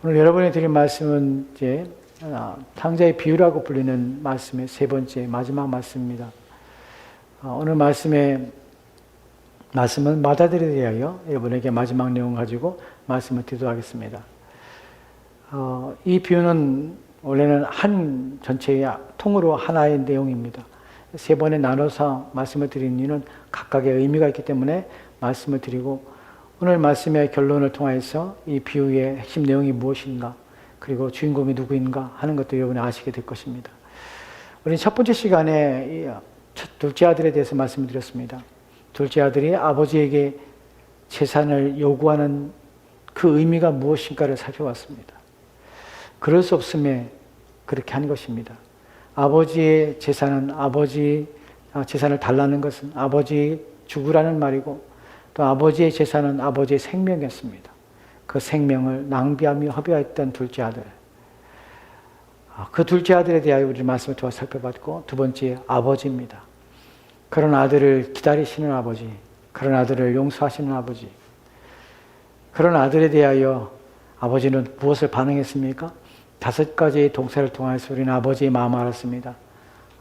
오늘 여러분이 드린 말씀은 이제 탕자의 비유라고 불리는 말씀의 세 번째 마지막 말씀입니다. 오늘 말씀은 마다들에 대하여 여러분에게 마지막 내용 가지고 말씀을 드리도록 하겠습니다. 이 비유는 원래는 한 전체의 통으로 하나의 내용입니다. 세 번에 나눠서 말씀을 드리는 이유는 각각의 의미가 있기 때문에 말씀을 드리고, 오늘 말씀의 결론을 통해서 이 비유의 핵심 내용이 무엇인가, 그리고 주인공이 누구인가 하는 것도 여러분이 아시게 될 것입니다. 우리는 첫 번째 시간에 둘째 아들에 대해서 말씀을 드렸습니다. 둘째 아들이 아버지에게 재산을 요구하는 그 의미가 무엇인가를 살펴봤습니다. 그럴 수 없음에 그렇게 한 것입니다. 아버지의 재산은 재산을 달라는 것은 아버지 죽으라는 말이고, 또 아버지의 재산은 아버지의 생명이었습니다. 그 생명을 낭비하며 허비했던 둘째 아들. 그 둘째 아들에 대하여 우리 말씀을 통해 살펴봤고, 두 번째 아버지입니다. 그런 아들을 기다리시는 아버지, 그런 아들을 용서하시는 아버지, 그런 아들에 대하여 아버지는 무엇을 반응했습니까? 5가지의 동사를 통해서 우리는 아버지의 마음을 알았습니다.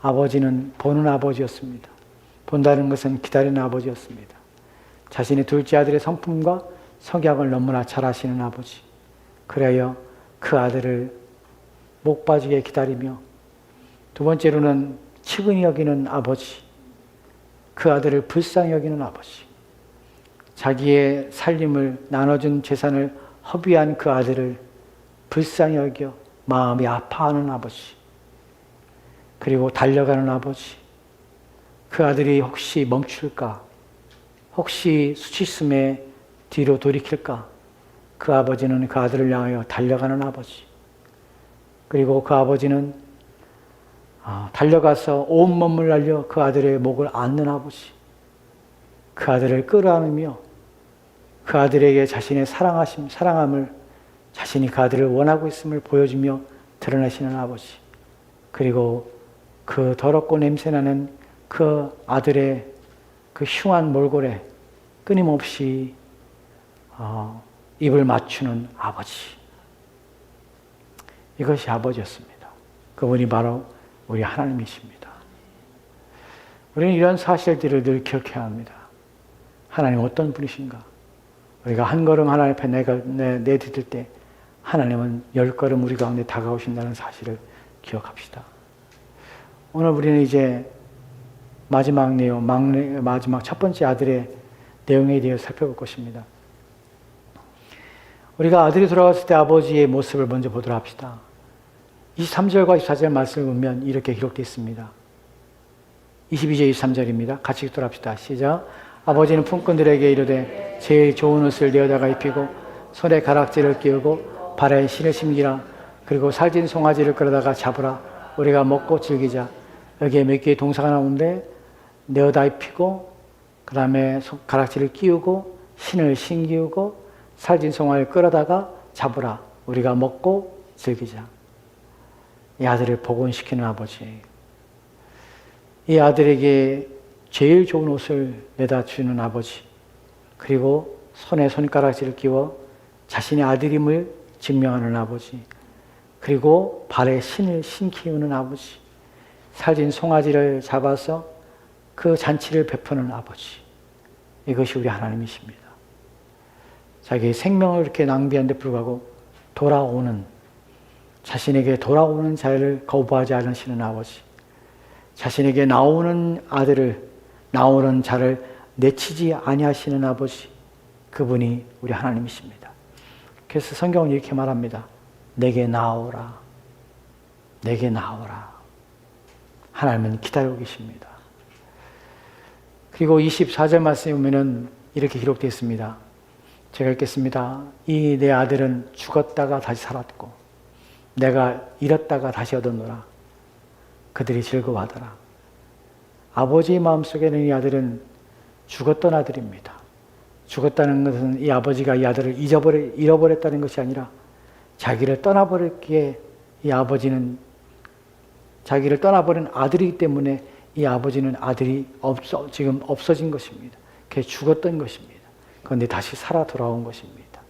아버지는 보는 아버지였습니다. 본다는 것은 기다리는 아버지였습니다. 자신의 둘째 아들의 성품과 성격을 너무나 잘 아시는 아버지. 그래야 그 아들을 목 빠지게 기다리며, 두 번째로는 측은히 여기는 아버지. 그 아들을 불쌍히 여기는 아버지. 자기의 살림을 나눠준 재산을 허비한 그 아들을 불쌍히 여겨 마음이 아파하는 아버지. 그리고 달려가는 아버지. 그 아들이 혹시 멈출까? 혹시 수치심에 뒤로 돌이킬까? 그 아버지는 그 아들을 향하여 달려가는 아버지. 그리고 그 아버지는 달려가서 온몸을 날려 그 아들의 목을 안는 아버지. 그 아들을 끌어안으며 그 아들에게 자신의 사랑함을, 자신이 그 아들을 원하고 있음을 보여주며 드러내시는 아버지. 그리고 그 더럽고 냄새나는 그 아들의 그 흉한 몰골에 끊임없이 입을 맞추는 아버지. 이것이 아버지였습니다. 그분이 바로 우리 하나님이십니다. 우리는 이런 사실들을 늘 기억해야 합니다. 하나님 어떤 분이신가? 우리가 한 걸음 하나님 앞에 내디딜 때 하나님은 10걸음 우리 가운데 다가오신다는 사실을 기억합시다. 오늘 우리는 이제 마지막 내용, 마지막 첫 번째 아들의 내용에 대해 살펴볼 것입니다. 우리가 아들이 돌아왔을 때 아버지의 모습을 먼저 보도록 합시다. 23절과 24절 말씀을 보면 이렇게 기록되어 있습니다. 22절 23절입니다. 같이 읽도록 합시다. 시작. 아버지는 품꾼들에게 이르되 제일 좋은 옷을 내어다가 입히고 손에 가락지를 끼우고 발에 신을 심기라. 그리고 살진 송아지를 끌어다가 잡으라. 우리가 먹고 즐기자. 여기에 몇 개의 동사가 나오는데, 내어다 입히고, 그 다음에 가락지를 끼우고, 신을 신기우고, 살진 송아지를 끌어다가 잡으라. 우리가 먹고 즐기자. 이 아들을 복원시키는 아버지. 이 아들에게 제일 좋은 옷을 내다 주는 아버지. 그리고 손에 손가락질을 끼워 자신의 아들임을 증명하는 아버지. 그리고 발에 신을 신기우는 아버지. 살진 송아지를 잡아서 그 잔치를 베푸는 아버지. 이것이 우리 하나님이십니다. 자기의 생명을 이렇게 낭비한 데 불구하고 자신에게 돌아오는 자를 거부하지 않으시는 아버지. 자신에게 나오는 자를 내치지 아니하시는 아버지. 그분이 우리 하나님이십니다. 그래서 성경은 이렇게 말합니다. 내게 나오라. 내게 나오라. 하나님은 기다리고 계십니다. 그리고 24절 말씀에 보면 이렇게 기록되어 있습니다. 제가 읽겠습니다. 이 내 아들은 죽었다가 다시 살았고 내가 잃었다가 다시 얻었노라. 그들이 즐거워하더라. 아버지의 마음속에는 이 아들은 죽었던 아들입니다. 죽었다는 것은 이 아버지가 이 아들을 잃어버렸다는 것이 아니라 자기를 떠나버렸기에 이 아버지는 자기를 떠나버린 아들이기 때문에 이 아버지는 아들이 지금 없어진 것입니다. 그게 죽었던 것입니다. 그런데 다시 살아 돌아온 것입니다.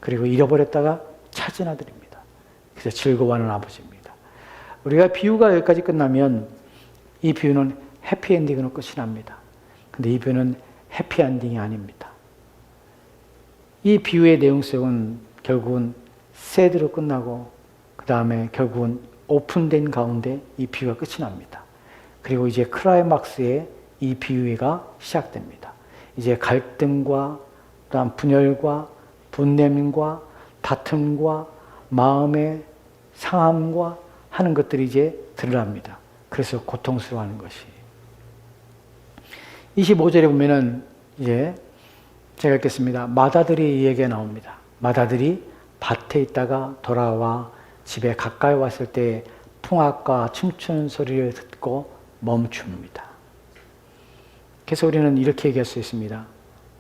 그리고 잃어버렸다가 찾은 아들입니다. 그래서 즐거워하는 아버지입니다. 우리가 비유가 여기까지 끝나면 이 비유는 해피엔딩으로 끝이 납니다. 근데 이 비유는 해피엔딩이 아닙니다. 이 비유의 내용 속은 결국은 새드로 끝나고 그 다음에 결국은 오픈된 가운데 이 비유가 끝이 납니다. 그리고 이제 클라이막스에 이 비유가 시작됩니다. 이제 갈등과 그다음 분열과 분냄과 다툼과 마음의 상함과 하는 것들이 이제 드러납니다. 그래서 고통스러워하는 것이. 25절에 보면은 이제 제가 읽겠습니다. 맏아들이 이 얘기가 나옵니다. 맏아들이 밭에 있다가 돌아와 집에 가까이 왔을 때 풍악과 춤추는 소리를 듣고 멈춥니다. 그래서 우리는 이렇게 얘기할 수 있습니다.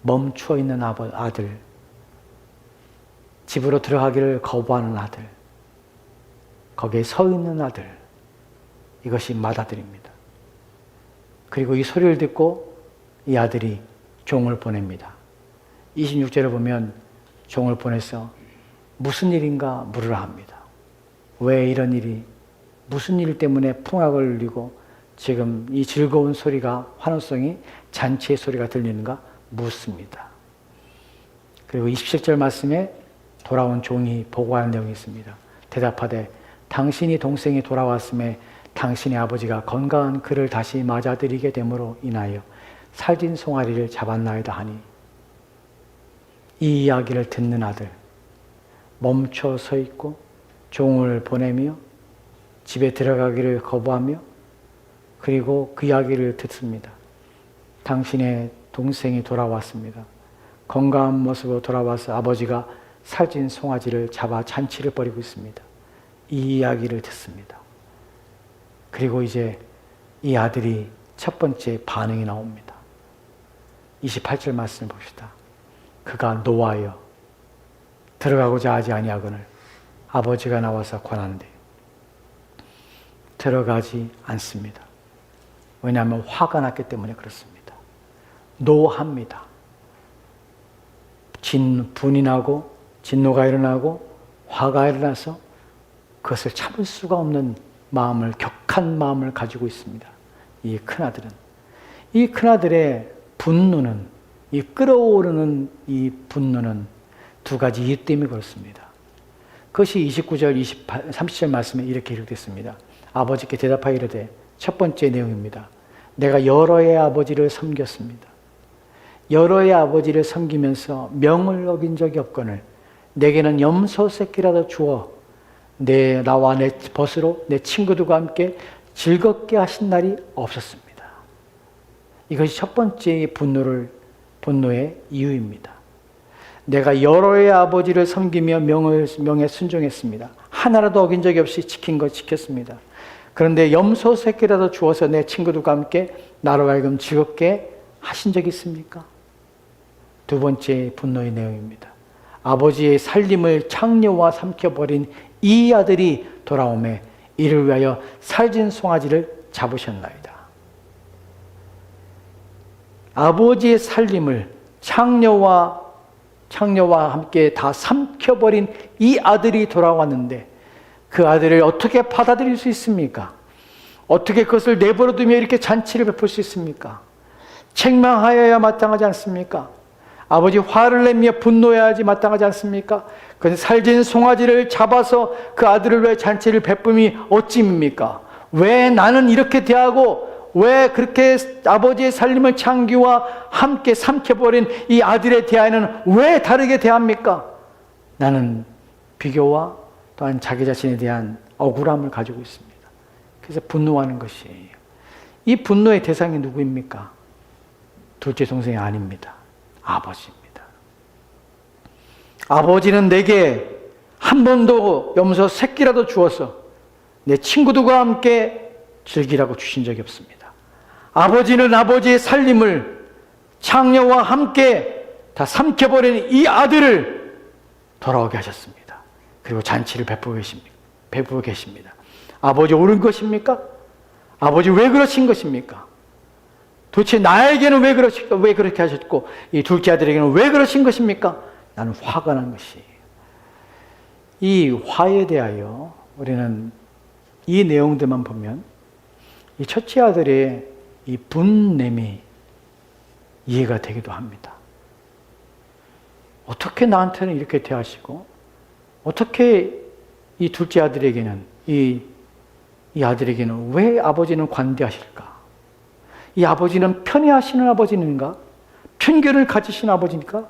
멈추어 있는 아들, 집으로 들어가기를 거부하는 아들, 거기에 서 있는 아들, 이것이 맏아들입니다. 그리고 이 소리를 듣고 이 아들이 종을 보냅니다. 26절을 보면 종을 보내서 무슨 일인가 물으라 합니다. 왜 이런 일이, 무슨 일 때문에 풍악을 울리고 지금 이 즐거운 소리가, 환호성이 잔치의 소리가 들리는가 묻습니다. 그리고 27절 말씀에 돌아온 종이 보고하는 내용이 있습니다. 대답하되 당신이 동생이 돌아왔음에 당신의 아버지가 건강한 그를 다시 맞아들이게 됨으로 인하여 살진 송아리를 잡았나이다 하니, 이 이야기를 듣는 아들 멈춰 서 있고 종을 보내며 집에 들어가기를 거부하며 그리고 그 이야기를 듣습니다. 당신의 동생이 돌아왔습니다. 건강한 모습으로 돌아와서 아버지가 살찐 송아지를 잡아 잔치를 벌이고 있습니다. 이 이야기를 듣습니다. 그리고 이제 이 아들이 첫 번째 반응이 나옵니다. 28절 말씀을 봅시다. 그가 노하여 들어가고자 하지 아니하거늘 아버지가 나와서 권한대 들어가지 않습니다. 왜냐하면 화가 났기 때문에 그렇습니다. 노합니다. 분이 나고 진노가 일어나고 화가 일어나서 그것을 참을 수가 없는 마음을, 격한 마음을 가지고 있습니다. 이 큰아들은. 이 큰아들의 분노는, 이 끓어오르는 이 분노는 두 가지 이유 때문에 그렇습니다. 그것이 29절, 30절 말씀에 이렇게 기록됐습니다. 아버지께 대답하여 이르되, 첫 번째 내용입니다. 내가 여러 해 아버지를 섬겼습니다. 여러 해 아버지를 섬기면서 명을 어긴 적이 없거늘 내게는 염소 새끼라도 주어 나와 내 벗으로 내 친구들과 함께 즐겁게 하신 날이 없었습니다. 이것이 첫 번째 분노의 이유입니다. 내가 여러 해 아버지를 섬기며 명에 순종했습니다. 하나라도 어긴 적이 없이 지킨 것 지켰습니다. 그런데 염소 새끼라도 주어서 내 친구들과 함께 나로 하여금 즐겁게 하신 적이 있습니까? 두 번째 분노의 내용입니다. 아버지의 살림을 창녀와 삼켜버린 이 아들이 돌아오매 이를 위하여 살진 송아지를 잡으셨나이다. 아버지의 살림을 창녀와 함께 다 삼켜버린 이 아들이 돌아왔는데 그 아들을 어떻게 받아들일 수 있습니까? 어떻게 그것을 내버려두며 이렇게 잔치를 베풀 수 있습니까? 책망하여야 마땅하지 않습니까? 아버지 화를 내며 분노해야지 마땅하지 않습니까? 그런데 살진 송아지를 잡아서 그 아들을 위해 잔치를 베품이 어찌입니까? 왜 나는 이렇게 대하고 왜 그렇게 아버지의 살림을 창기와 함께 삼켜버린 이 아들에 대하여는 왜 다르게 대합니까? 나는 비교와 또한 자기 자신에 대한 억울함을 가지고 있습니다. 그래서 분노하는 것이에요. 이 분노의 대상이 누구입니까? 둘째 동생이 아닙니다. 아버지입니다. 아버지는 내게 한 번도 염소 새끼라도 주어서 내 친구들과 함께 즐기라고 주신 적이 없습니다. 아버지는 아버지의 살림을 창녀와 함께 다 삼켜버린 이 아들을 돌아오게 하셨습니다. 그리고 잔치를 베푸고 계십니다. 아버지 옳은 것입니까? 아버지 왜 그러신 것입니까? 도대체 나에게는 왜 그렇게 하셨고 이 둘째 아들에게는 왜 그러신 것입니까? 나는 화가 난 것이에요. 이 화에 대하여 우리는 이 내용들만 보면 이 첫째 아들의 이 분냄이 이해가 되기도 합니다. 어떻게 나한테는 이렇게 대하시고 어떻게 이 둘째 아들에게는 이 아들에게는 왜 아버지는 관대하실까? 이 아버지는 편애하시는 아버지인가? 편견을 가지신 아버지니까?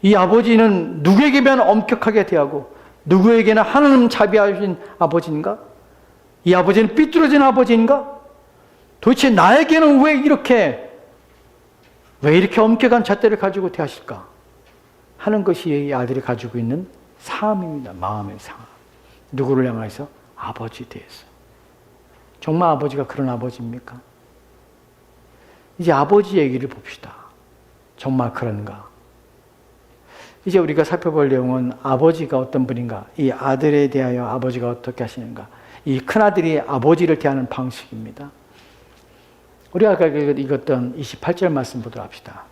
이 아버지는 누구에게만 엄격하게 대하고 누구에게나 하나님 자비하신 아버지인가? 이 아버지는 삐뚤어진 아버지인가? 도대체 나에게는 왜 이렇게 엄격한 잣대를 가지고 대하실까? 하는 것이 이 아들이 가지고 있는 상함입니다. 마음의 상함. 누구를 향해서? 아버지에 대해서. 정말 아버지가 그런 아버지입니까? 이제 아버지 얘기를 봅시다. 정말 그런가? 이제 우리가 살펴볼 내용은 아버지가 어떤 분인가? 이 아들에 대하여 아버지가 어떻게 하시는가? 이 큰아들이 아버지를 대하는 방식입니다. 우리가 아까 읽었던 28절 말씀 보도록 합시다.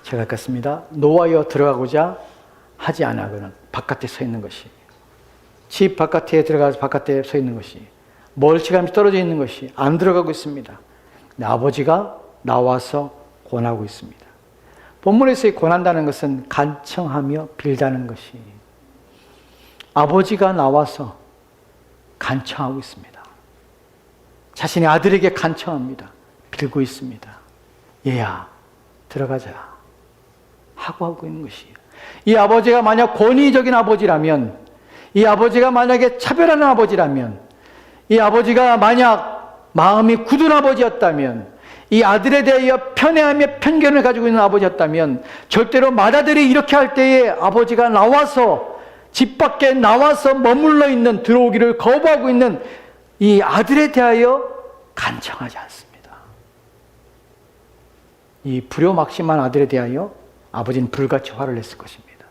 제가 읽겠습니다. 노하여 들어가고자 하지 않아거든 바깥에 서 있는 것이, 집 바깥에 들어가서 바깥에 서 있는 것이, 멀찌감치 떨어져 있는 것이 안 들어가고 있습니다. 아버지가 나와서 권하고 있습니다. 본문에서의 권한다는 것은 간청하며 빌다는 것이, 아버지가 나와서 간청하고 있습니다. 자신의 아들에게 간청합니다. 빌고 있습니다. 얘야 들어가자 하고 있는 것이에요. 이 아버지가 만약 권위적인 아버지라면, 이 아버지가 만약에 차별하는 아버지라면, 이 아버지가 만약 마음이 굳은 아버지였다면, 이 아들에 대하여 편애하며 편견을 가지고 있는 아버지였다면 절대로 맏아들이 이렇게 할 때에 아버지가 나와서 집 밖에 나와서 머물러 있는, 들어오기를 거부하고 있는 이 아들에 대하여 간청하지 않습니다. 이 불효막심한 아들에 대하여 아버지는 불같이 화를 냈을 것입니다.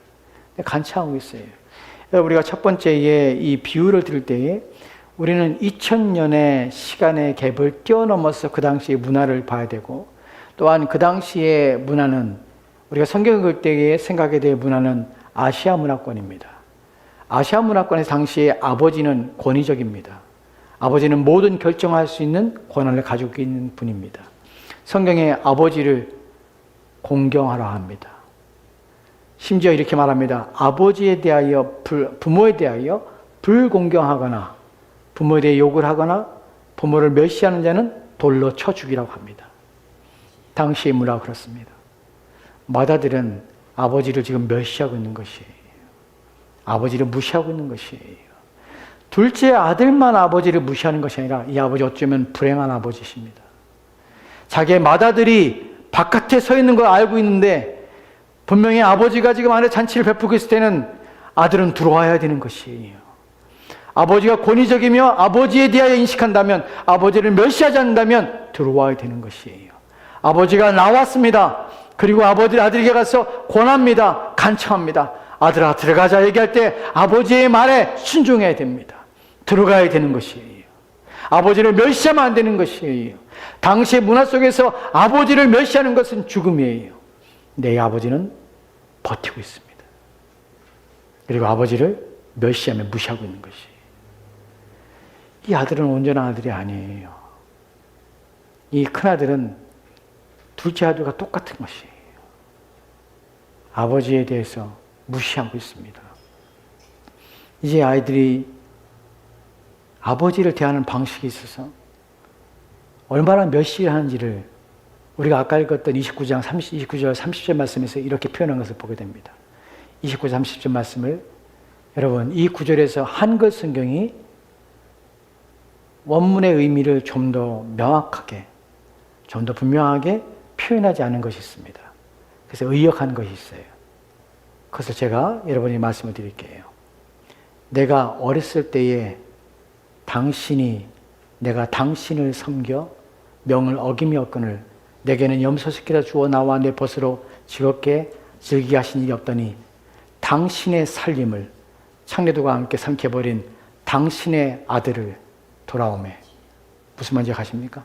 간청하고 있어요. 우리가 첫 번째에 이 비유를 들을 때에 우리는 2000년의 시간의 갭을 뛰어넘어서 그 당시의 문화를 봐야 되고, 또한 그 당시의 문화는, 우리가 성경을 읽을 때의 생각에 대해 문화는 아시아 문화권입니다. 아시아 문화권의 당시에 아버지는 권위적입니다. 아버지는 모든 결정할 수 있는 권한을 가지고 있는 분입니다. 성경에 아버지를 공경하라 합니다. 심지어 이렇게 말합니다. 아버지에 대하여, 부모에 대하여 불공경하거나 부모에 대해 욕을 하거나 부모를 멸시하는 자는 돌로 쳐 죽이라고 합니다. 당시의 문화가 그렇습니다. 맏아들은 아버지를 지금 멸시하고 있는 것이에요. 아버지를 무시하고 있는 것이에요. 둘째 아들만 아버지를 무시하는 것이 아니라 이 아버지 어쩌면 불행한 아버지십니다. 자기의 맏아들이 바깥에 서 있는 걸 알고 있는데 분명히 아버지가 지금 안에 잔치를 베푸고 있을 때는 아들은 들어와야 되는 것이에요. 아버지가 권위적이며 아버지에 대하여 인식한다면, 아버지를 멸시하지 않는다면 들어와야 되는 것이에요. 아버지가 나왔습니다. 그리고 아들에게 가서 권합니다. 간청합니다. 아들아 들어가자 얘기할 때 아버지의 말에 순종해야 됩니다. 들어가야 되는 것이에요. 아버지를 멸시하면 안 되는 것이에요. 당시의 문화 속에서 아버지를 멸시하는 것은 죽음이에요. 내 아버지는 버티고 있습니다. 그리고 아버지를 멸시하며 무시하고 있는 것이에요. 이 아들은 온전한 아들이 아니에요. 이 큰아들은 둘째 아들과 똑같은 것이에요. 아버지에 대해서 무시하고 있습니다. 이제 아이들이 아버지를 대하는 방식이 있어서 얼마나 멸시하는지를 우리가 아까 읽었던 29절 30절 말씀에서 이렇게 표현한 것을 보게 됩니다. 29절 30절 말씀을, 여러분 이 구절에서 한글 성경이 원문의 의미를 좀 더 명확하게, 좀 더 분명하게 표현하지 않은 것이 있습니다. 그래서 의역한 것이 있어요. 그것을 제가 여러분이 말씀을 드릴게요. 내가 어렸을 때에 내가 당신을 섬겨 명을 어김이었거늘 내게는 염소새끼라 주어 나와 내 벗으로 즐겁게 즐기게 하신 일이 없더니 당신의 살림을 창녀들과 함께 삼켜버린 당신의 아들을 돌아오매. 무슨 말인지 아십니까?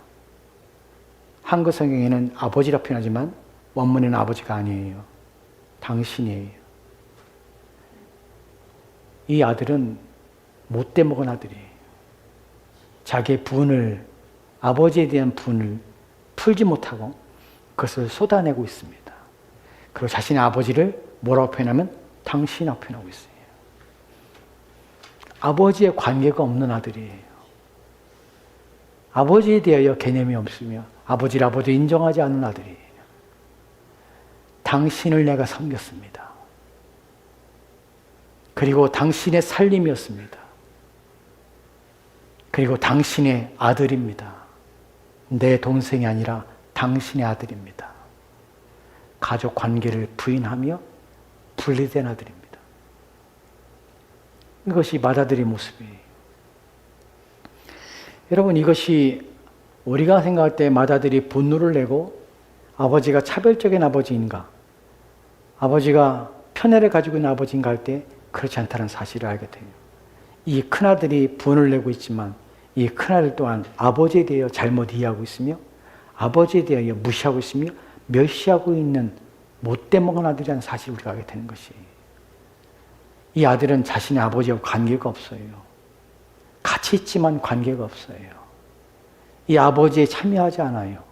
한글 성경에는 아버지라 표현하지만 원문에는 아버지가 아니에요. 당신이에요. 이 아들은 못돼 먹은 아들이에요. 자기의 분을, 아버지에 대한 분을 풀지 못하고 그것을 쏟아내고 있습니다. 그리고 자신의 아버지를 뭐라고 표현하면 당신이라고 표현하고 있어요. 아버지의 관계가 없는 아들이에요. 아버지에 대하여 개념이 없으며 아버지를 아버지 인정하지 않는 아들이에요. 당신을 내가 섬겼습니다. 그리고 당신의 살림이었습니다. 그리고 당신의 아들입니다. 내 동생이 아니라 당신의 아들입니다. 가족 관계를 부인하며 분리된 아들입니다. 이것이 맏아들의 모습이에요. 여러분, 이것이 우리가 생각할 때 맏아들이 분노를 내고 아버지가 차별적인 아버지인가, 아버지가 편애를 가지고 있는 아버지인가 할 때 그렇지 않다는 사실을 알게 돼요. 이 큰아들이 분을 내고 있지만 이 큰아들 또한 아버지에 대하여 잘못 이해하고 있으며 아버지에 대하여 무시하고 있으며 멸시하고 있는 못돼 먹은 아들이라는 사실을 우리가 알게 되는 것이에요. 이 아들은 자신의 아버지와 관계가 없어요. 같이 있지만 관계가 없어요. 이 아버지에 참여하지 않아요.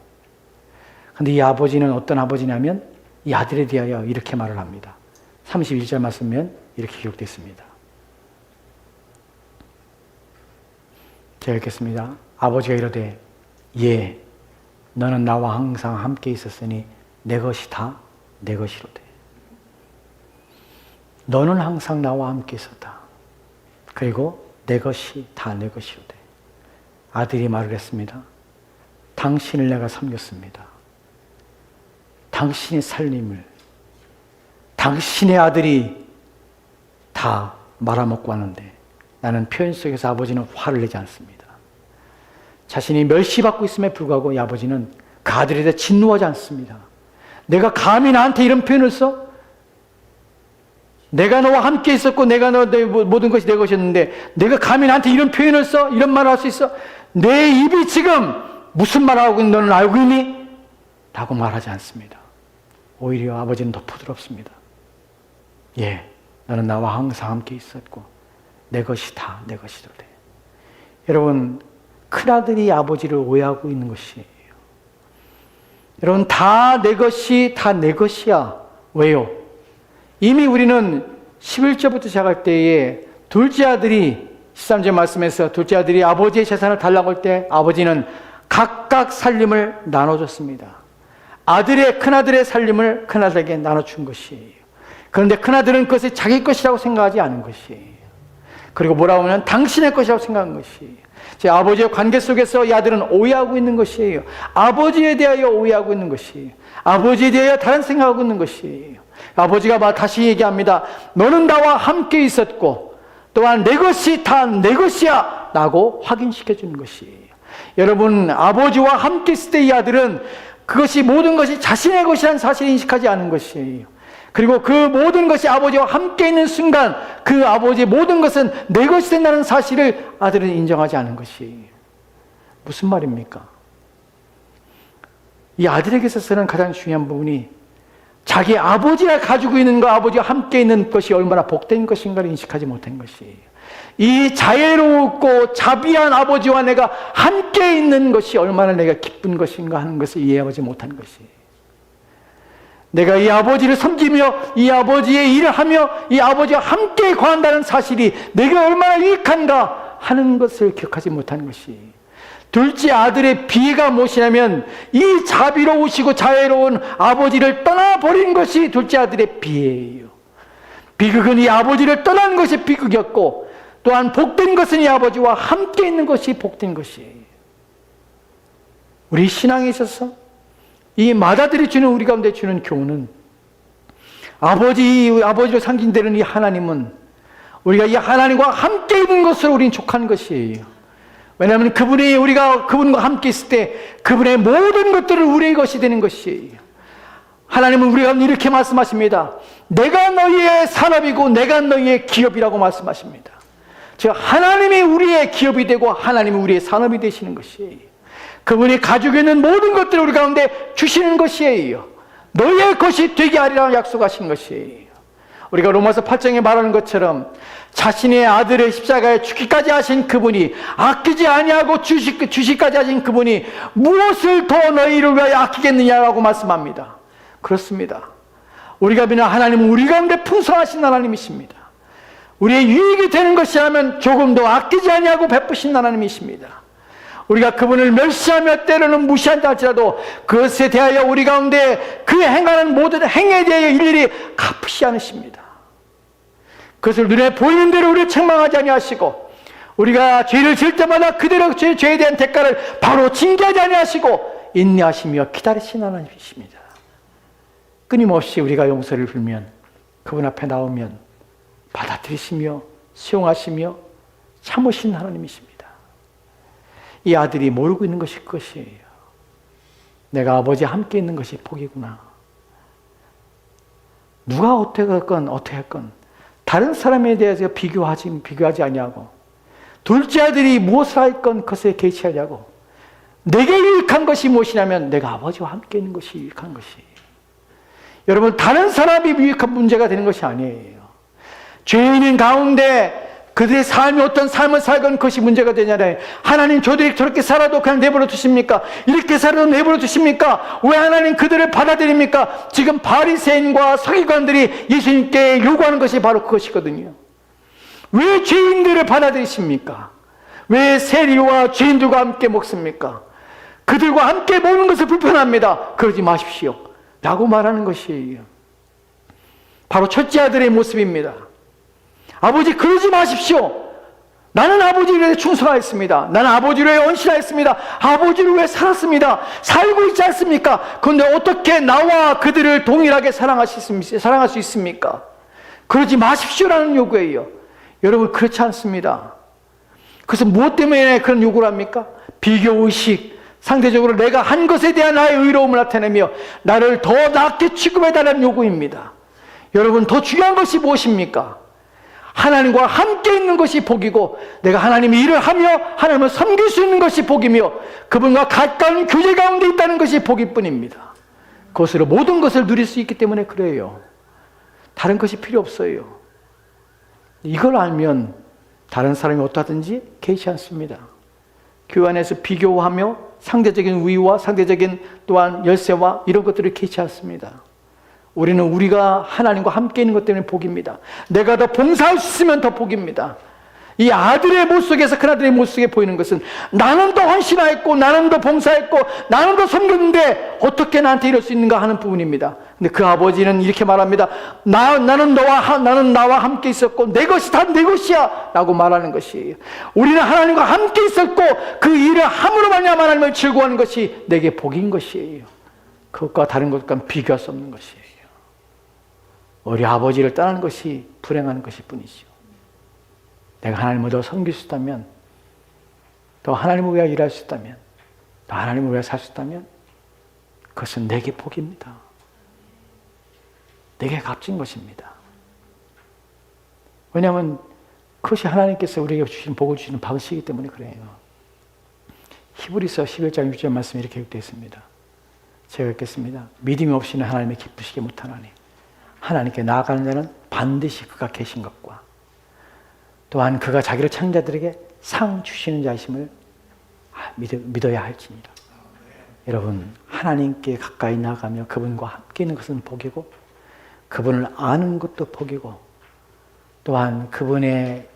그런데 이 아버지는 어떤 아버지냐면 이 아들에 대하여 이렇게 말을 합니다. 31절 말씀면 이렇게 기록되어 있습니다. 제가 읽겠습니다. 아버지가 이르되 예, 너는 나와 항상 함께 있었으니 내 것이 다 내 것이로되. 너는 항상 나와 함께 있었다. 그리고 내 것이 다 내 것이로되. 아들이 말을 했습니다. 당신을 내가 섬겼습니다. 당신의 살림을, 당신의 아들이 다 말아먹고 하는데 나는 표현 속에서 아버지는 화를 내지 않습니다. 자신이 멸시받고 있음에 불구하고 이 아버지는 그 아들에 대해 진노하지 않습니다. 내가 감히 나한테 이런 표현을 써? 내가 너와 함께 있었고 내가 내 모든 것이 내 것이었는데 내가 감히 나한테 이런 표현을 써? 이런 말을 할 수 있어? 내 입이 지금 무슨 말을 하고 있는지 너는 알고 있니? 라고 말하지 않습니다. 오히려 아버지는 더 부드럽습니다. 예, 너는 나와 항상 함께 있었고 내 것이 다 내 것이로되. 여러분, 큰아들이 아버지를 오해하고 있는 것이에요. 여러분, 다 내 것이 다 내 것이야. 왜요? 이미 우리는 11절부터 시작할 때에 둘째 아들이 13절 말씀에서 둘째 아들이 아버지의 재산을 달라고 할 때 아버지는 각각 살림을 나눠줬습니다. 큰아들의 살림을 큰아들에게 나눠준 것이에요. 그런데 큰아들은 그것이 자기 것이라고 생각하지 않은 것이에요. 그리고 뭐라고 하면 당신의 것이라고 생각한 것이에요. 제 아버지의 관계 속에서 이 아들은 오해하고 있는 것이에요. 아버지에 대하여 오해하고 있는 것이에요. 아버지에 대하여 다른 생각하고 있는 것이에요. 아버지가 다시 얘기합니다. 너는 나와 함께 있었고 또한 내 것이 다 내 것이야 라고 확인시켜 주는 것이에요. 여러분, 아버지와 함께 있을 때 이 아들은 그것이 모든 것이 자신의 것이라는 사실을 인식하지 않은 것이에요. 그리고 그 모든 것이 아버지와 함께 있는 순간 그 아버지의 모든 것은 내 것이 된다는 사실을 아들은 인정하지 않은 것이에요. 무슨 말입니까? 이 아들에게 있어서는 가장 중요한 부분이 자기 아버지가 가지고 있는 것, 아버지와 함께 있는 것이 얼마나 복된 것인가를 인식하지 못한 것이에요. 이 자애롭고 자비한 아버지와 내가 함께 있는 것이 얼마나 내가 기쁜 것인가 하는 것을 이해하지 못한 것이에요. 내가 이 아버지를 섬기며 이 아버지의 일을 하며 이 아버지와 함께 거한다는 사실이 내가 얼마나 유익한가 하는 것을 기억하지 못한 것이에요. 둘째 아들의 비애가 무엇이냐면 이 자비로우시고 자애로운 아버지를 떠나버린 것이 둘째 아들의 비애예요. 비극은 이 아버지를 떠난 것이 비극이었고 또한 복된 것은 이 아버지와 함께 있는 것이 복된 것이에요. 우리 신앙에 있어서 이 맏아들이 주는 우리 가운데 주는 교훈은 아버지로 상징되는 이 하나님은 우리가 이 하나님과 함께 있는 것으로 우리는 족한 것이에요. 왜냐하면 우리가 그분과 함께 있을 때 그분의 모든 것들을 우리의 것이 되는 것이에요. 하나님은 우리가 이렇게 말씀하십니다. 내가 너희의 산업이고 내가 너희의 기업이라고 말씀하십니다. 즉 하나님이 우리의 기업이 되고 하나님이 우리의 산업이 되시는 것이에요. 그분이 가지고 있는 모든 것들을 우리 가운데 주시는 것이에요. 너희의 것이 되게 하리라고 약속하신 것이에요. 우리가 로마서 8장에 말하는 것처럼 자신의 아들의 십자가에 죽기까지 하신 그분이, 아끼지 아니하고 주시까지 하신 그분이 무엇을 더 너희를 위하여 아끼겠느냐라고 말씀합니다. 그렇습니다. 우리가 믿는 하나님은 우리 가운데 풍성하신 하나님이십니다. 우리의 유익이 되는 것이라면 조금 더 아끼지 아니하고 베푸신 하나님이십니다. 우리가 그분을 멸시하며 때로는 무시한다 할지라도 그것에 대하여 우리 가운데 그 행하는 모든 행에 대하여 일일이 갚으시 않으십니다. 그것을 눈에 보이는 대로 우리를 책망하지 아니하시고, 우리가 죄를 지을 때마다 그대로 죄에 대한 대가를 바로 징계하지 아니하시고 인내하시며 기다리시는 하나님이십니다. 끊임없이 우리가 용서를 빌면 그분 앞에 나오면 받아들이시며 수용하시며 참으신 하나님이십니다. 이 아들이 모르고 있는 것이 그것이에요. 내가 아버지와 함께 있는 것이 복이구나. 누가 어떻게 할건 다른 사람에 대해서 비교하지 아니하고, 둘째 아들이 무엇을 할건 그것에 개의치하냐고, 내게 유익한 것이 무엇이냐면 내가 아버지와 함께 있는 것이 유익한 것이에요. 여러분, 다른 사람이 유익한 문제가 되는 것이 아니에요. 죄인인 가운데 그들의 삶이 어떤 삶을 살건 그것이 문제가 되냐래. 하나님, 저들이 저렇게 살아도 그냥 내버려 두십니까? 이렇게 살아도 내버려 두십니까? 왜 하나님 그들을 받아들입니까? 지금 바리새인과 서기관들이 예수님께 요구하는 것이 바로 그것이거든요. 왜 죄인들을 받아들이십니까? 왜 세리와 죄인들과 함께 먹습니까? 그들과 함께 먹는 것을 불편합니다. 그러지 마십시오 라고 말하는 것이에요. 바로 첫째 아들의 모습입니다. 아버지, 그러지 마십시오. 나는 아버지를 위해 충성하였습니다. 나는 아버지를 위해 헌신하였습니다. 아버지를 위해 살았습니다. 살고 있지 않습니까? 그런데 어떻게 나와 그들을 동일하게 사랑할 수 있습니까? 그러지 마십시오라는 요구예요. 여러분, 그렇지 않습니다. 그래서 무엇 때문에 그런 요구를 합니까? 비교의식, 상대적으로 내가 한 것에 대한 나의 의로움을 나타내며 나를 더 낫게 취급해달라는 요구입니다. 여러분, 더 중요한 것이 무엇입니까? 하나님과 함께 있는 것이 복이고, 내가 하나님의 일을 하며 하나님을 섬길 수 있는 것이 복이며, 그분과 가까운 교제 가운데 있다는 것이 복일 뿐입니다. 그것으로 모든 것을 누릴 수 있기 때문에 그래요. 다른 것이 필요 없어요. 이걸 알면 다른 사람이 어떠하든지 개의치 않습니다. 교회 안에서 비교하며 상대적인 우위와 상대적인 또한 열세와 이런 것들을 개의치 않습니다. 우리는 우리가 하나님과 함께 있는 것 때문에 복입니다. 내가 더 봉사할 수 있으면 더 복입니다. 이 아들의 모습 속에서, 큰아들의 모습 속에 보이는 것은 나는 더 헌신하였고, 나는 더 봉사했고, 나는 더 섬겼는데 어떻게 나한테 이럴 수 있는가 하는 부분입니다. 근데 그 아버지는 이렇게 말합니다. 나는 나와 함께 있었고 내 것이 다 내 것이야 라고 말하는 것이에요. 우리는 하나님과 함께 있었고 그 일을 함으로 말미암아 하나님을 즐거워하는 것이 내게 복인 것이에요. 그것과 다른 것과 비교할 수 없는 것이에요. 우리 아버지를 떠나는 것이 불행한 것일 뿐이죠. 내가 하나님을 더 섬길 수 있다면, 더 하나님을 위하여 일할 수 있다면, 더 하나님을 위하여 살 수 있다면 그것은 내게 복입니다. 내게 값진 것입니다. 왜냐하면 그것이 하나님께서 우리에게 주신 복을 주시는 방식이기 때문에 그래요. 히브리서 11장 6절 말씀이 이렇게 기록되어 있습니다. 제가 읽겠습니다. 믿음이 없이는 하나님을 기쁘시게 못하나니 하나님께 나아가는 자는 반드시 그가 계신 것과 또한 그가 자기를 창자들에게 상 주시는 자이심을 믿어야 할지니라. 여러분, 하나님께 가까이 나아가며 그분과 함께 있는 것은 복이고, 그분을 아는 것도 복이고, 또한 그분에게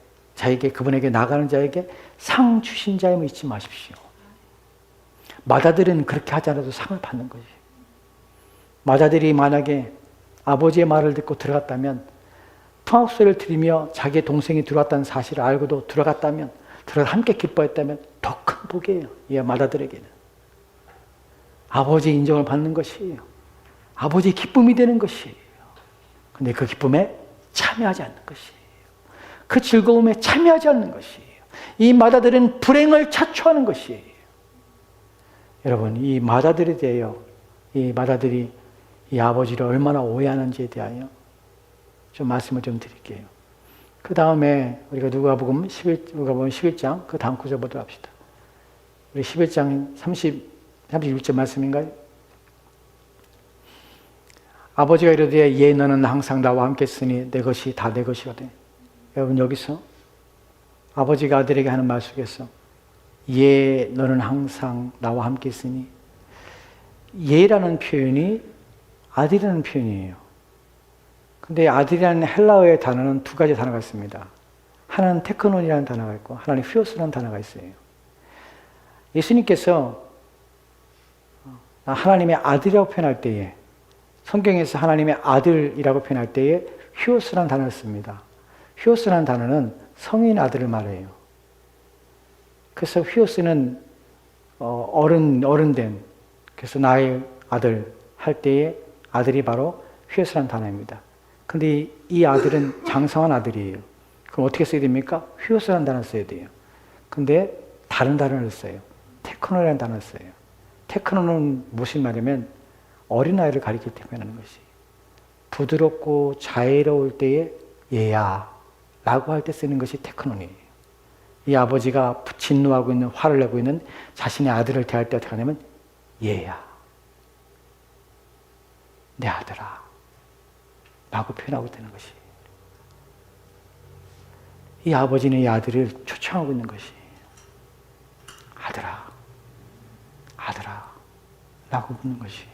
나가는 자에게 상 주신 자임을 잊지 마십시오. 마다들은 그렇게 하지 않아도 상을 받는 거지. 마다들이 만약에 아버지의 말을 듣고 들어갔다면, 풍악소리를 들으며 자기의 동생이 들어왔다는 사실을 알고도 들어갔다면, 함께 기뻐했다면 더 큰 복이에요. 이 마다들에게는. 아버지의 인정을 받는 것이에요. 아버지의 기쁨이 되는 것이에요. 근데 그 기쁨에 참여하지 않는 것이에요. 그 즐거움에 참여하지 않는 것이에요. 이 마다들은 불행을 자초하는 것이에요. 여러분, 이 마다들에 대하여, 이 마다들이 이 아버지를 얼마나 오해하는지에 대하여 좀 말씀을 좀 드릴게요. 그 다음에 우리가 누가복음 11장 그 다음 구절 보도록 합시다. 우리 11장 36절 말씀인가요? 아버지가 이르되 예 너는 항상 나와 함께 있으니 내 것이 다 내 것이거든. 여러분 여기서 아버지가 아들에게 하는 말 속에서 예 너는 항상 나와 함께 있으니 예라는 표현이 아들이라는 표현이에요. 근데 아들이라는 헬라어의 단어는 두 가지 단어가 있습니다. 하나는 테크논이라는 단어가 있고 하나는 휘오스라는 단어가 있어요. 예수님께서 하나님의 아들이라고 표현할 때에 성경에서 하나님의 아들이라고 표현할 때에 휘오스라는 단어를 씁니다. 휘오스라는 단어는 성인 아들을 말해요. 그래서 휘오스는 어른된, 그래서 나의 아들 할 때에 아들이 바로 휘오스라는 단어입니다. 근데 이 아들은 장성한 아들이에요. 그럼 어떻게 써야 됩니까? 휘오스라는 단어를 써야 돼요. 근데 다른 단어를 써요. 테크노라는 단어를 써요. 테크노는 무슨 말이냐면 어린아이를 가리킬 때 표현하는 것이 부드럽고 자애로울 때에 얘야 라고 할 때 쓰는 것이 테크논이에요. 이 아버지가 진노하고 있는, 화를 내고 있는 자신의 아들을 대할 때 어떻게 하냐면 얘야 내 아들아 라고 표현하고 있다는 것이, 이 아버지는 이 아들을 초청하고 있는 것이 아들아 아들아 라고 부르는 것이에요.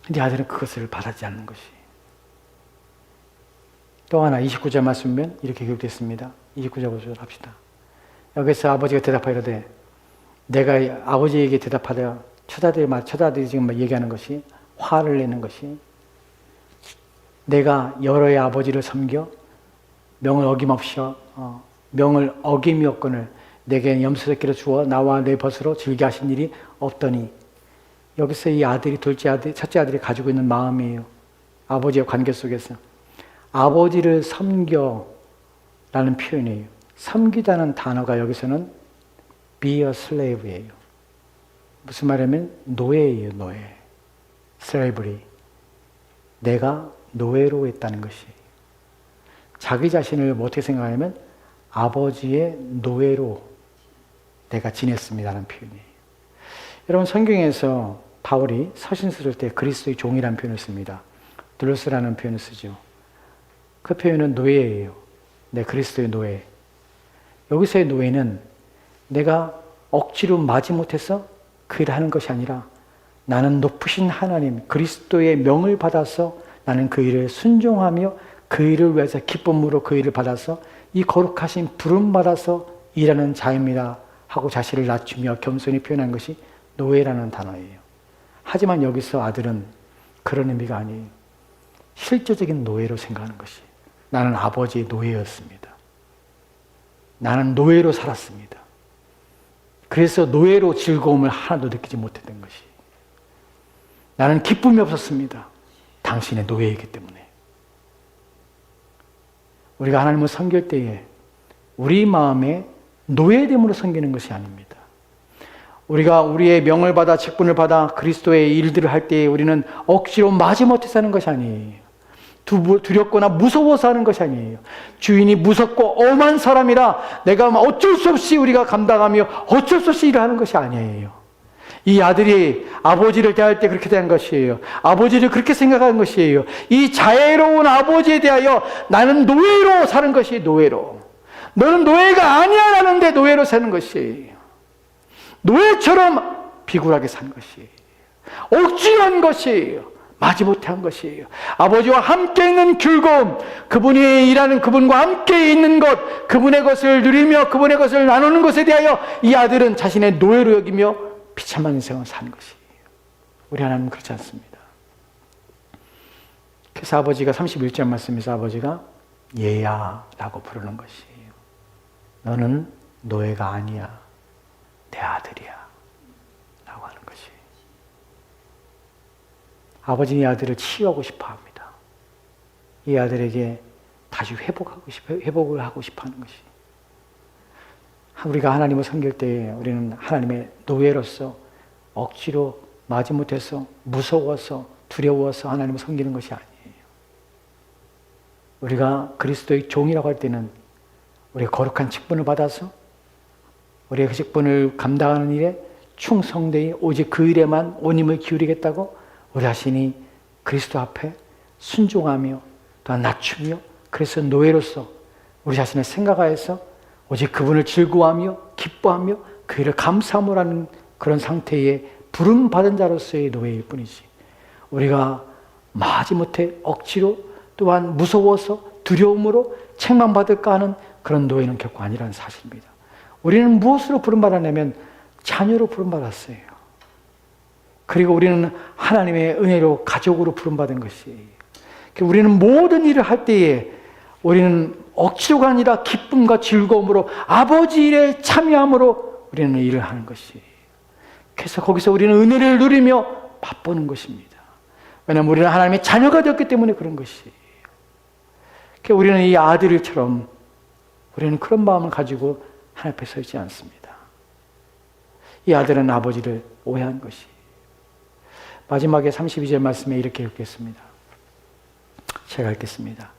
근데 아들은 그것을 받아들이지 않는 것이. 또 하나 29절 말씀 보면 이렇게 기록됐습니다. 29절 보시죠. 합시다. 여기서 아버지가 대답하이르되, 내가 아버지에게 대답하되 처자들이 지금 얘기하는 것이, 화를 내는 것이, 내가 여러의 아버지를 섬겨 명을 어김이 없거늘 내게 염소새끼를 주어 나와 내 벗으로 즐겨 하신 일이 없더니. 여기서 이 아들이 첫째 아들이 가지고 있는 마음이에요. 아버지의 관계 속에서 아버지를 섬겨라는 표현이에요. 섬기다는 단어가 여기서는 be a slave예요. 무슨 말이냐면 노예예요. 노예. slavery. 내가 노예로 했다는 것이. 자기 자신을 어떻게 생각하냐면 아버지의 노예로 내가 지냈습니다라는 표현이에요. 여러분 성경에서 바울이 서신 쓸 때 그리스도의 종이라는 표현을 씁니다. 둘로스라는 표현을 쓰죠. 그 표현은 노예예요. 내 그리스도의 노예. 여기서의 노예는 내가 억지로 마지못해서 그 일을 하는 것이 아니라 나는 높으신 하나님 그리스도의 명을 받아서 나는 그 일을 순종하며 그 일을 위해서 기쁨으로 그 일을 받아서 이 거룩하신 부름 받아서 일하는 자입니다 하고 자신을 낮추며 겸손히 표현한 것이 노예라는 단어예요. 하지만 여기서 아들은 그런 의미가 아니에요. 실제적인 노예로 생각하는 것이, 나는 아버지의 노예였습니다. 나는 노예로 살았습니다. 그래서 노예로 즐거움을 하나도 느끼지 못했던 것이, 나는 기쁨이 없었습니다. 당신의 노예이기 때문에. 우리가 하나님을 섬길 때에 우리 마음에 노예됨으로 섬기는 것이 아닙니다. 우리가 우리의 명을 받아 직분을 받아 그리스도의 일들을 할 때에 우리는 억지로 마지못해서 하는 것이 아니에요. 두렵거나 무서워서 하는 것이 아니에요. 주인이 무섭고 엄한 사람이라 내가 어쩔 수 없이 우리가 감당하며 어쩔 수 없이 일을 하는 것이 아니에요. 이 아들이 아버지를 대할 때 그렇게 대한 것이에요. 아버지를 그렇게 생각하는 것이에요. 이 자애로운 아버지에 대하여 나는 노예로 사는 것이 노예로. 너는 노예가 아니야 라는데 노예로 사는 것이에요. 노예처럼 비굴하게 산 것이에요. 억지로 한 것이에요. 마지못해 한 것이에요. 아버지와 함께 있는 즐거움, 그분이 일하는 그분과 함께 있는 것, 그분의 것을 누리며 그분의 것을 나누는 것에 대하여 이 아들은 자신의 노예로 여기며 비참한 인생을 사는 것이에요. 우리 하나님은 그렇지 않습니다. 그래서 아버지가 31절 말씀에서 아버지가 얘야 라고 부르는 것이에요. 너는 노예가 아니야. 내 아들이야 라고 하는 것이. 아버지는 이 아들을 치유하고 싶어 합니다. 이 아들에게 다시 회복을 하고 싶어 하는 것이. 우리가 하나님을 섬길 때 우리는 하나님의 노예로서 억지로 마지못해서 무서워서 두려워서 하나님을 섬기는 것이 아니에요. 우리가 그리스도의 종이라고 할 때는 우리가 거룩한 직분을 받아서 우리의 그 직분을 감당하는 일에 충성되이 오직 그 일에만 온 힘을 기울이겠다고 우리 자신이 그리스도 앞에 순종하며 또한 낮추며 그래서 노예로서 우리 자신을 생각하여서 오직 그분을 즐거워하며 기뻐하며 그 일을 감사함으로 하는 그런 상태의 부름받은 자로서의 노예일 뿐이지, 우리가 마지못해 억지로 또한 무서워서 두려움으로 책망받을까 하는 그런 노예는 결코 아니라는 사실입니다. 우리는 무엇으로 부름받았냐면 자녀로 부름받았어요. 그리고 우리는 하나님의 은혜로 가족으로 부름받은 것이에요. 우리는 모든 일을 할 때에 우리는 억지로가 아니라 기쁨과 즐거움으로 아버지 일에 참여함으로 우리는 일을 하는 것이에요. 그래서 거기서 우리는 은혜를 누리며 맛보는 것입니다. 왜냐하면 우리는 하나님의 자녀가 되었기 때문에 그런 것이에요. 우리는 이 아들처럼 우리는 그런 마음을 가지고 하나님 앞에 서 있지 않습니다. 이 아들은 아버지를 오해한 것이에요. 마지막에 32절 말씀에 이렇게 읽겠습니다. 제가 읽겠습니다.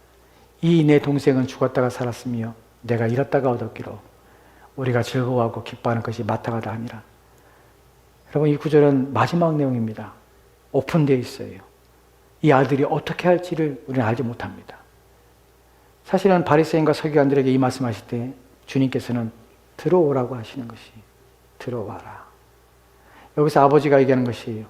이 내 동생은 죽었다가 살았으며 내가 잃었다가 얻었기로 우리가 즐거워하고 기뻐하는 것이 마땅하다 하니라. 여러분, 이 구절은 마지막 내용입니다. 오픈되어 있어요. 이 아들이 어떻게 할지를 우리는 알지 못합니다. 사실은 바리새인과 서기관들에게 이 말씀하실 때 주님께서는 들어오라고 하시는 것이, 들어와라. 여기서 아버지가 얘기하는 것이에요.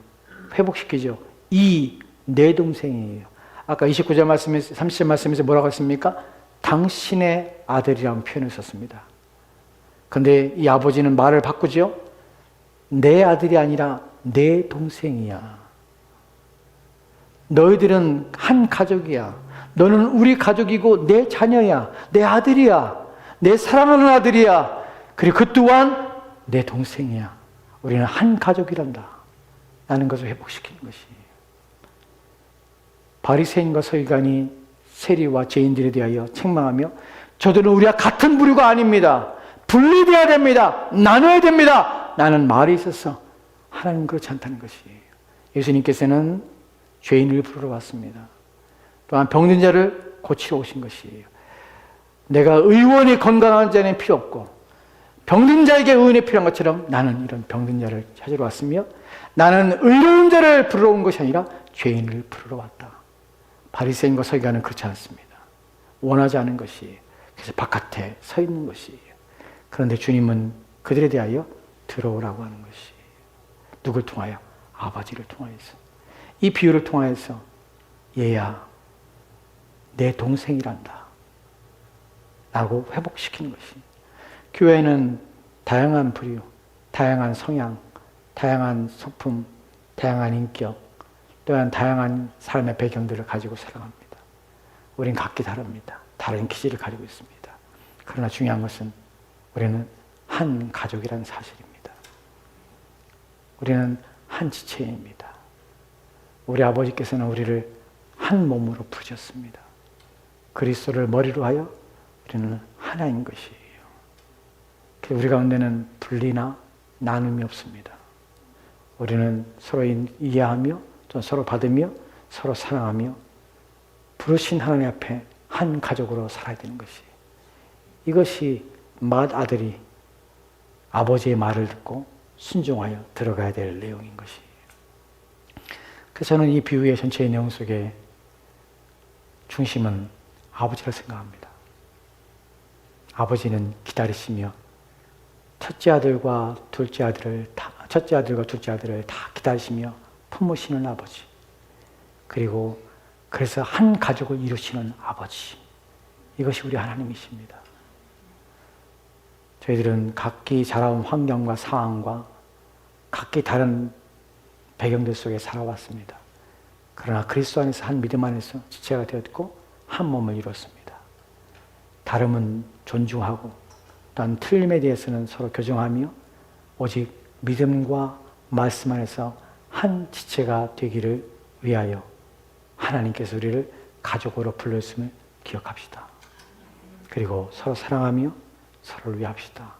회복시키죠. 이 내 동생이에요. 아까 29절 말씀에서 30절 말씀에서 뭐라고 했습니까? 당신의 아들이라는 표현을 썼습니다. 그런데 이 아버지는 말을 바꾸죠. 내 아들이 아니라 내 동생이야. 너희들은 한 가족이야. 너는 우리 가족이고 내 자녀야. 내 아들이야. 내 사랑하는 아들이야. 그리고 그 또한 내 동생이야. 우리는 한 가족이란다 라는 것을 회복시키는 것이에요. 바리새인과 서기관이 세리와 죄인들에 대하여 책망하며 저들은 우리와 같은 부류가 아닙니다. 분리되어야 됩니다. 나눠야 됩니다. 라는 말이 있어서 하나님 그렇지 않다는 것이에요. 예수님께서는 죄인을 부르러 왔습니다. 또한 병든 자를 고치러 오신 것이에요. 내가 의원이 건강한 자는 필요 없고 병든 자에게 의원이 필요한 것처럼 나는 이런 병든 자를 찾으러 왔으며 나는 의로운 자를 부르러 온 것이 아니라 죄인을 부르러 왔다. 바리새인과 서기관은 그렇지 않습니다. 원하지 않은 것이에요. 그래서 바깥에 서 있는 것이에요. 그런데 주님은 그들에 대하여 들어오라고 하는 것이에요. 누굴 통하여? 아버지를 통하여서. 이 비유를 통하여서 얘야 내 동생이란다 라고 회복시키는 것이에요. 교회는 다양한 부류, 다양한 성향, 다양한 소품, 다양한 인격, 또한 다양한 삶의 배경들을 가지고 살아갑니다. 우린 각기 다릅니다. 다른 기질을 가지고 있습니다. 그러나 중요한 것은 우리는 한 가족이라는 사실입니다. 우리는 한 지체입니다. 우리 아버지께서는 우리를 한 몸으로 부르셨습니다. 그리스도를 머리로 하여 우리는 하나인 것이에요. 우리 가운데는 분리나 나눔이 없습니다. 우리는 서로 이해하며 또 서로 받으며 서로 사랑하며 부르신 하나님 앞에 한 가족으로 살아야 되는 것이, 이것이 맏아들이 아버지의 말을 듣고 순종하여 들어가야 될 내용인 것이에요. 그래서 저는 이 비유의 전체의 내용 속에 중심은 아버지라 생각합니다. 아버지는 기다리시며 첫째 아들과 둘째 아들을 다 기다리시며 품으시는 아버지, 그리고 그래서 한 가족을 이루시는 아버지, 이것이 우리 하나님이십니다. 저희들은 각기 자라온 환경과 상황과 각기 다른 배경들 속에 살아왔습니다. 그러나 그리스도 안에서 한 믿음 안에서 지체가 되었고 한 몸을 이뤘습니다. 다름은 존중하고 또한 틀림에 대해서는 서로 교정하며 오직 믿음과 말씀 안에서 한 지체가 되기를 위하여 하나님께서 우리를 가족으로 불렀음을 기억합시다. 그리고 서로 사랑하며 서로를 위합시다.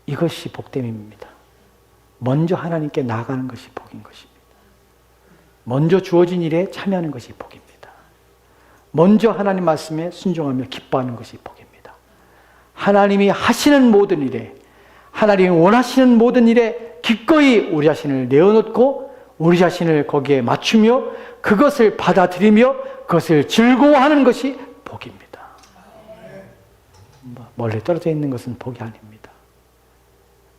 이것이 복됨입니다. 먼저 하나님께 나아가는 것이 복인 것입니다. 먼저 주어진 일에 참여하는 것이 복입니다. 먼저 하나님 말씀에 순종하며 기뻐하는 것이 복입니다. 하나님이 하시는 모든 일에, 하나님이 원하시는 모든 일에 기꺼이 우리 자신을 내어놓고 우리 자신을 거기에 맞추며 그것을 받아들이며 그것을 즐거워하는 것이 복입니다. 멀리 떨어져 있는 것은 복이 아닙니다.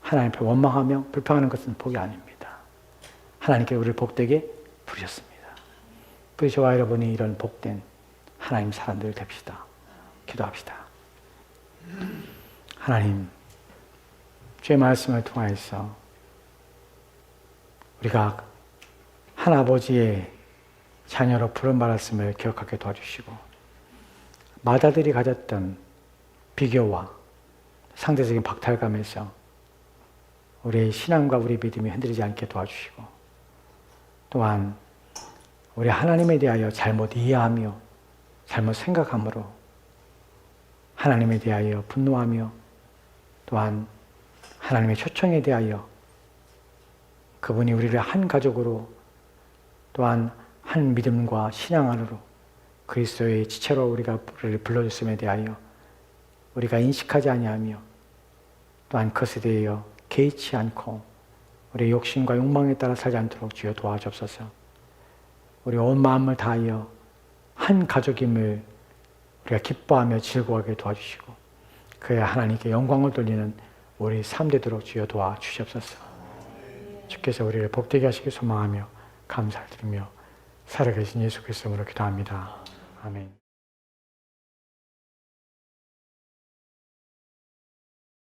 하나님 앞에 원망하며 불평하는 것은 복이 아닙니다. 하나님께 우리를 복되게 부르셨습니다. 우리 저와 여러분이 이런 복된 하나님 사람들 됩시다. 기도합시다. 하나님, 주의 말씀을 통하여서 우리가 하나아버지의 자녀로 부름받았음을 기억하게 도와주시고 마다들이 가졌던 비교와 상대적인 박탈감에서 우리의 신앙과 우리 믿음이 흔들리지 않게 도와주시고 또한 우리 하나님에 대하여 잘못 이해하며 잘못 생각함으로 하나님에 대하여 분노하며 또한 하나님의 초청에 대하여 그분이 우리를 한 가족으로 또한 한 믿음과 신앙 안으로 그리스도의 지체로 우리가 불러줬음에 대하여 우리가 인식하지 아니하며 또한 그것에 대하여 개의치 않고 우리의 욕심과 욕망에 따라 살지 않도록 주여 도와주옵소서. 우리 온 마음을 다하여 한 가족임을 우리가 기뻐하며 즐거워하게 도와주시고 그의 하나님께 영광을 돌리는 우리 삶 되도록 주여 도와주시옵소서. 주께서 우리를 복되게 하시길 소망하며 감사를 드리며 살아계신 예수 그리스도로 기도합니다. 아멘.